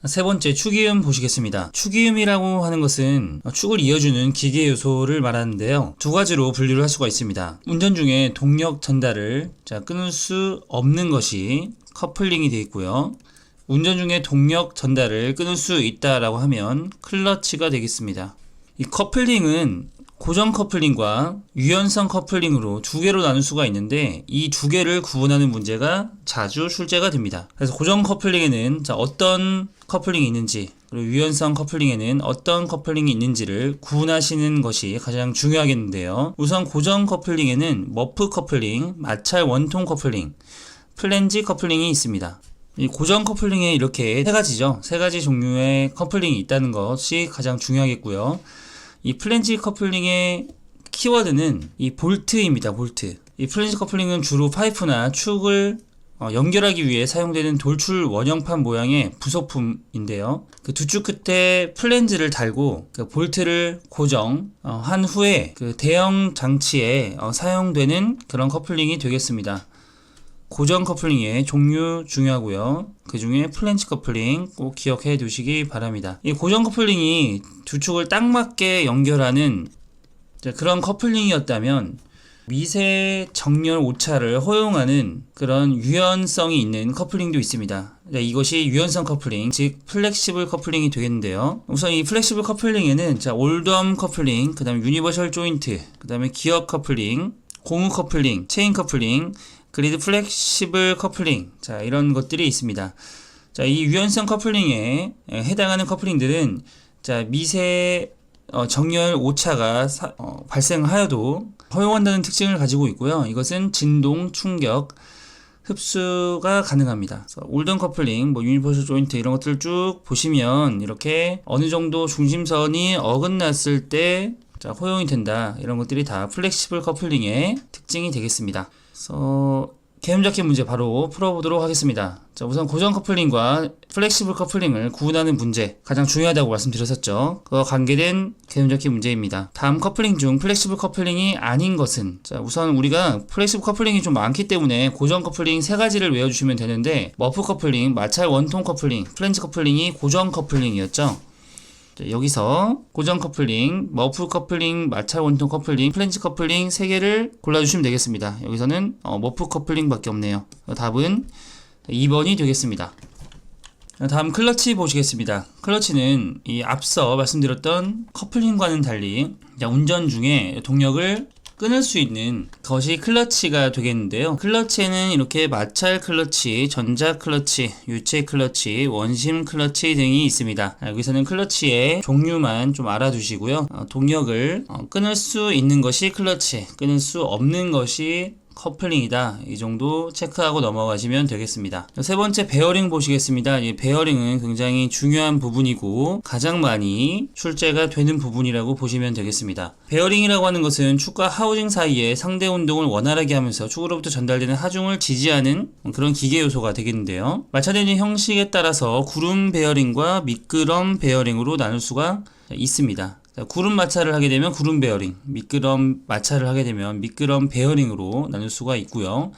세 번째, 축이음 보시겠습니다. 축이음이라고 하는 것은 축을 이어주는 기계 요소를 말하는데요. 두 가지로 분류를 할 수가 있습니다. 운전 중에 동력 전달을 끊을 수 없는 것이 커플링이 되어 있고요. 운전 중에 동력 전달을 끊을 수 있다라고 하면 클러치가 되겠습니다. 이 커플링은 고정 커플링과 유연성 커플링으로 두 개로 나눌 수가 있는데, 이 두 개를 구분하는 문제가 자주 출제가 됩니다. 그래서 고정 커플링에는 어떤 커플링이 있는지, 그리고 유연성 커플링에는 어떤 커플링이 있는지를 구분하시는 것이 가장 중요하겠는데요. 우선 고정 커플링에는 머프 커플링, 마찰 원통 커플링, 플랜지 커플링이 있습니다. 이 고정 커플링에 이렇게 세 가지죠. 세 가지 종류의 커플링이 있다는 것이 가장 중요하겠고요. 이 플랜지 커플링의 키워드는 이 볼트입니다. 볼트. 이 플랜지 커플링은 주로 파이프나 축을 연결하기 위해 사용되는 돌출 원형판 모양의 부속품인데요. 그 두 축 끝에 플랜지를 달고 그 볼트를 고정한 후에 그 대형 장치에 사용되는 그런 커플링이 되겠습니다. 고정 커플링의 종류 중요하고요. 그 중에 플랜지 커플링 꼭 기억해 두시기 바랍니다. 이 고정 커플링이 두 축을 딱 맞게 연결하는 그런 커플링이었다면 미세 정렬 오차를 허용하는 그런 유연성이 있는 커플링도 있습니다. 이것이 유연성 커플링, 즉 플렉시블 커플링이 되겠는데요. 우선 이 플렉시블 커플링에는 올덤 커플링, 그 다음에 유니버셜 조인트, 그 다음에 기어 커플링, 고무 커플링, 체인 커플링, 그리드 플렉시블 커플링, 이런 것들이 있습니다. 이 유연성 커플링에 해당하는 커플링들은 미세 정렬 오차가 발생하여도 허용한다는 특징을 가지고 있고요. 이것은 진동, 충격, 흡수가 가능합니다. 올덤 커플링, 유니버설 조인트 이런 것들을 쭉 보시면 이렇게 어느 정도 중심선이 어긋났을 때 허용이 된다. 이런 것들이 다 플렉시블 커플링의 특징이 되겠습니다. 개념 잡기 문제 바로 풀어보도록 하겠습니다. 우선 고정 커플링과 플렉시블 커플링을 구분하는 문제, 가장 중요하다고 말씀드렸었죠. 그와 관계된 개념 잡기 문제입니다. 다음 커플링 중 플렉시블 커플링이 아닌 것은, 우선 우리가 플렉시블 커플링이 좀 많기 때문에 고정 커플링 세 가지를 외워주시면 되는데, 머프 커플링, 마찰 원통 커플링, 플랜지 커플링이 고정 커플링이었죠. 여기서 고정 커플링, 머프 커플링, 마찰 원통 커플링, 플랜지 커플링 3개를 골라주시면 되겠습니다. 여기서는 머프 커플링 밖에 없네요. 답은 2번이 되겠습니다. 다음 클러치 보시겠습니다. 클러치는 이 앞서 말씀드렸던 커플링과는 달리 운전 중에 동력을 끊을 수 있는 것이 클러치가 되겠는데요. 클러치에는 이렇게 마찰 클러치, 전자 클러치, 유체 클러치, 원심 클러치 등이 있습니다. 여기서는 클러치의 종류만 좀 알아두시고요. 동력을 끊을 수 있는 것이 클러치, 끊을 수 없는 것이 커플링이다. 이 정도 체크하고 넘어가시면 되겠습니다. 세 번째, 베어링 보시겠습니다. 이 베어링은 굉장히 중요한 부분이고 가장 많이 출제가 되는 부분이라고 보시면 되겠습니다. 베어링이라고 하는 것은 축과 하우징 사이에 상대 운동을 원활하게 하면서 축으로부터 전달되는 하중을 지지하는 그런 기계 요소가 되겠는데요. 마찰되는 형식에 따라서 구름 베어링과 미끄럼 베어링으로 나눌 수가 있습니다. 구름 마찰을 하게 되면 구름 베어링, 미끄럼 마찰을 하게 되면 미끄럼 베어링으로 나눌 수가 있고요.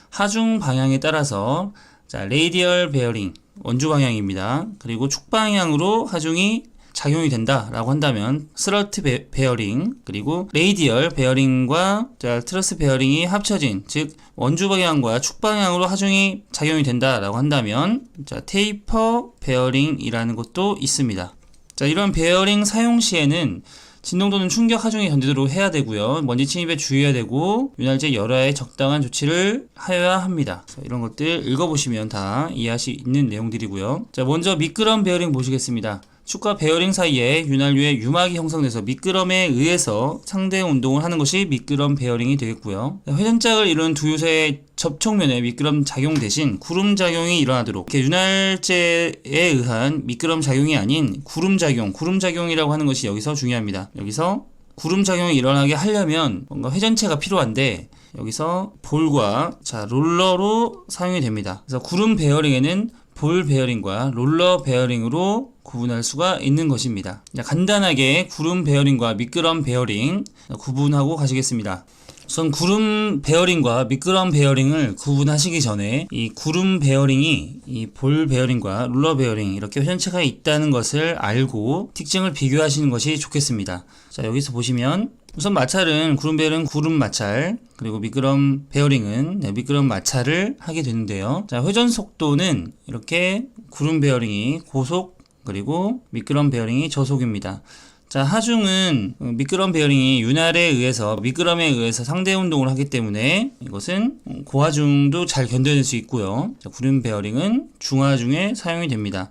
하중 방향에 따라서 레이디얼 베어링, 원주 방향입니다. 그리고 축 방향으로 하중이 작용이 된다라고 한다면 스러트 베어링, 그리고 레이디얼 베어링과 트러스 베어링이 합쳐진, 즉 원주 방향과 축 방향으로 하중이 작용이 된다라고 한다면 테이퍼 베어링이라는 것도 있습니다. 이런 베어링 사용 시에는 진동 또는 충격 하중이 견디도록 해야 되고요. 먼지 침입에 주의해야 되고 윤활제 열화에 적당한 조치를 하여야 합니다. 이런 것들 읽어보시면 다 이해할 수 있는 내용들이고요. 먼저 미끄럼 베어링 보시겠습니다. 축과 베어링 사이에 윤활유의 유막이 형성돼서 미끄럼에 의해서 상대 운동을 하는 것이 미끄럼 베어링이 되겠고요. 회전짝을 이루는 두 요소의 접촉면에 미끄럼 작용 대신 구름 작용이 일어나도록, 윤활제에 의한 미끄럼 작용이 아닌 구름 작용이라고 하는 것이 여기서 중요합니다. 여기서 구름 작용이 일어나게 하려면 뭔가 회전체가 필요한데 여기서 볼과 롤러로 사용이 됩니다. 그래서 구름 베어링에는 볼 베어링과 롤러 베어링으로 구분할 수가 있는 것입니다. 간단하게 구름 베어링과 미끄럼 베어링 구분하고 가시겠습니다. 우선 구름 베어링과 미끄럼 베어링을 구분하시기 전에 이 구름 베어링이 이 볼 베어링과 롤러 베어링 이렇게 회전체가 있다는 것을 알고 특징을 비교하시는 것이 좋겠습니다. 자, 여기서 보시면 우선 마찰은 구름 베어링 구름 마찰, 그리고 미끄럼 베어링은 미끄럼 마찰을 하게 되는데요. 자, 회전 속도는 이렇게 구름 베어링이 고속, 그리고 미끄럼 베어링이 저속입니다. 자, 하중은 미끄럼 베어링이 윤활에 의해서 미끄럼에 의해서 상대 운동을 하기 때문에 이것은 고하중도 잘 견뎌낼 수 있고요. 자, 구름 베어링은 중하중에 사용이 됩니다.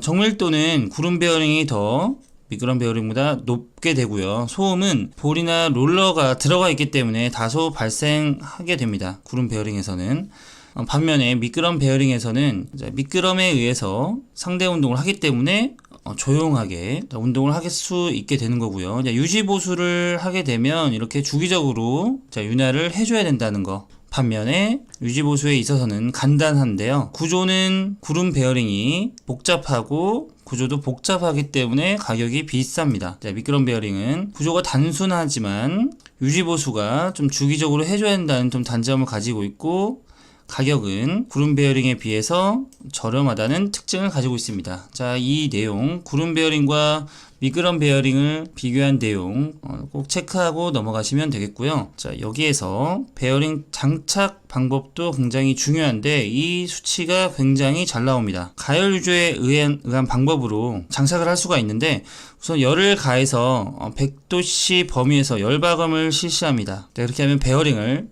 정밀도는 구름 베어링이 더 미끄럼 베어링보다 높게 되고요. 소음은 볼이나 롤러가 들어가 있기 때문에 다소 발생하게 됩니다. 구름 베어링에서는. 반면에 미끄럼 베어링에서는 미끄럼에 의해서 상대 운동을 하기 때문에 조용하게 운동을 할 수 있게 되는 거고요. 유지 보수를 하게 되면 이렇게 주기적으로 윤활을 해줘야 된다는 거. 반면에 유지 보수에 있어서는 간단한데요. 구조는 구름 베어링이 복잡하고 구조도 복잡하기 때문에 가격이 비쌉니다. 미끄럼 베어링은 구조가 단순하지만 유지 보수가 좀 주기적으로 해줘야 한다는 좀 단점을 가지고 있고, 가격은 구름 베어링에 비해서 저렴하다는 특징을 가지고 있습니다. 자, 이 내용, 구름 베어링과 미끄럼 베어링을 비교한 내용 꼭 체크하고 넘어가시면 되겠고요. 자, 여기에서 베어링 장착 방법도 굉장히 중요한데 이 수치가 굉장히 잘 나옵니다. 가열 유조에 의한 방법으로 장착을 할 수가 있는데, 우선 열을 가해서 100도씨 범위에서 열박음을 실시합니다. 이렇게 하면 베어링을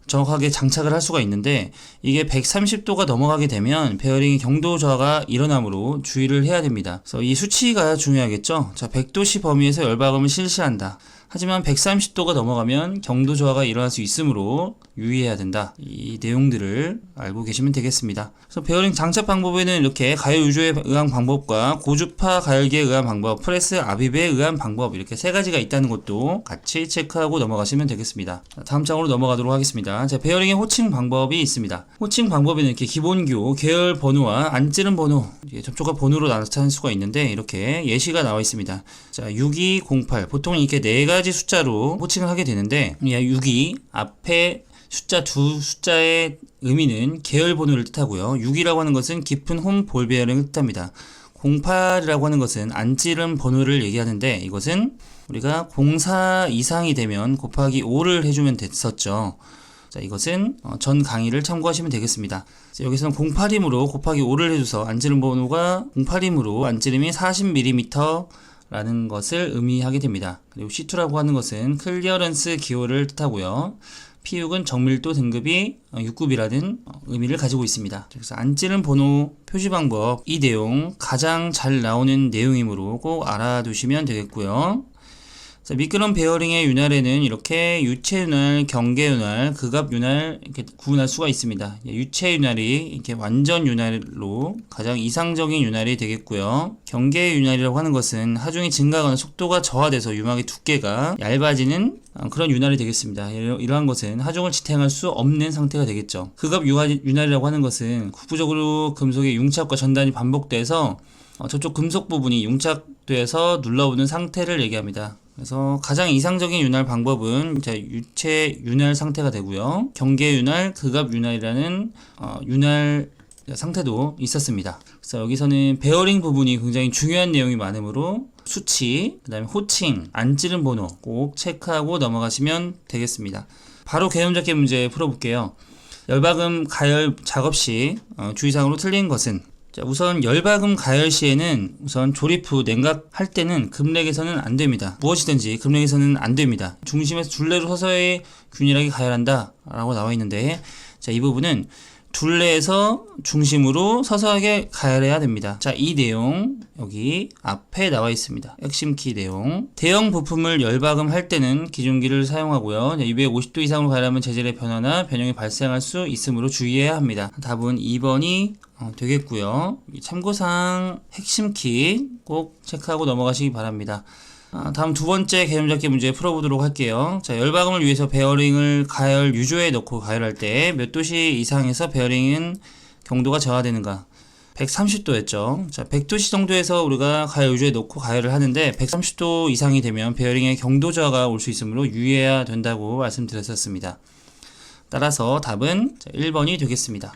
정확하게 장착을 할 수가 있는데, 이게 130도가 넘어가게 되면 베어링의 경도 저하가 일어나므로 주의를 해야 됩니다. 그래서 이 수치가 중요하겠죠. 자, 100도씨 범위에서 열박음을 실시한다. 하지만 130도가 넘어가면 경도 저하가 일어날 수 있으므로 유의해야 된다. 이 내용들을 알고 계시면 되겠습니다. 그래서 베어링 장착 방법에는 이렇게 가열 유조에 의한 방법과 고주파 가열기에 의한 방법, 프레스 압입에 의한 방법, 이렇게 세 가지가 있다는 것도 같이 체크하고 넘어가시면 되겠습니다. 다음 장으로 넘어가도록 하겠습니다. 자, 베어링의 호칭 방법이 있습니다. 호칭 방법에는 이렇게 기본교, 계열 번호와 안 찌른 번호, 접촉과 번호로 나타낼 수가 있는데 이렇게 예시가 나와 있습니다. 자, 6208, 보통 이렇게 네 가지 숫자로 호칭을 하게 되는데, 62 앞에 숫자 두 숫자의 의미는 계열 번호를 뜻하고요. 6이라고 하는 것은 깊은 홈 볼 베어링을 뜻합니다. 08이라고 하는 것은 안 찌른 번호를 얘기하는데, 이것은 우리가 04 이상이 되면 곱하기 5를 해주면 됐었죠. 자, 이것은 전 강의를 참고하시면 되겠습니다. 자, 여기서는 08이므로 곱하기 5를 해줘서 안 찌른 번호가 08이므로 안 찌름이 40mm 라는 것을 의미하게 됩니다. 그리고 C2라고 하는 것은 클리어런스 기호를 뜻하고요. P6은 정밀도 등급이 6급이라는 의미를 가지고 있습니다. 그래서 안 찌른 번호 표시 방법, 이 내용 가장 잘 나오는 내용이므로 꼭 알아두시면 되겠고요. 자, 미끄럼 베어링의 윤활에는 이렇게 유체 윤활, 경계 윤활, 극압 윤활 이렇게 구분할 수가 있습니다. 유체 윤활이 이렇게 완전 윤활로 가장 이상적인 윤활이 되겠고요. 경계 윤활이라고 하는 것은 하중이 증가하거나 속도가 저하돼서 유막의 두께가 얇아지는 그런 윤활이 되겠습니다. 이러한 것은 하중을 지탱할 수 없는 상태가 되겠죠. 극압 윤활이라고 하는 것은 국부적으로 금속의 융착과 전단이 반복돼서 저쪽 금속 부분이 융착돼서 눌러오는 상태를 얘기합니다. 그래서 가장 이상적인 윤활 방법은 유체 윤활 상태가 되고요. 경계 윤활, 극압 윤활이라는 윤활 상태도 있었습니다. 그래서 여기서는 베어링 부분이 굉장히 중요한 내용이 많으므로 수치, 그 다음에 호칭, 안 찌른 번호 꼭 체크하고 넘어가시면 되겠습니다. 바로 개념 잡기 문제 풀어볼게요. 열박음 가열 작업 시 주의사항으로 틀린 것은, 자, 우선 열박음 가열 시에는 우선 조립 후 냉각할 때는 급렉에서는 안 됩니다. 무엇이든지 급렉에서는 안 됩니다. 중심에서 둘레로 서서히 균일하게 가열한다 라고 나와 있는데, 자, 이 부분은 둘레에서 중심으로 서서하게 가열해야 됩니다. 자, 이 내용 여기 앞에 나와 있습니다. 핵심 키 내용. 대형 부품을 열박음 할 때는 기준기를 사용하고요. 250도 이상으로 가열하면 재질의 변화나 변형이 발생할 수 있으므로 주의해야 합니다. 답은 2번이 되겠고요. 참고사항 핵심 키 꼭 체크하고 넘어가시기 바랍니다. 다음 두 번째 개념 잡기 문제 풀어보도록 할게요. 자, 열박음을 위해서 베어링을 가열 유조에 넣고 가열할 때 몇 도씨 이상에서 베어링은 경도가 저하되는가? 130도였죠. 자, 100도씨 정도에서 우리가 가열 유지에 놓고 가열을 하는데 130도 이상이 되면 베어링에 경도 저하가 올 수 있으므로 유의해야 된다고 말씀드렸었습니다. 따라서 답은 1번이 되겠습니다.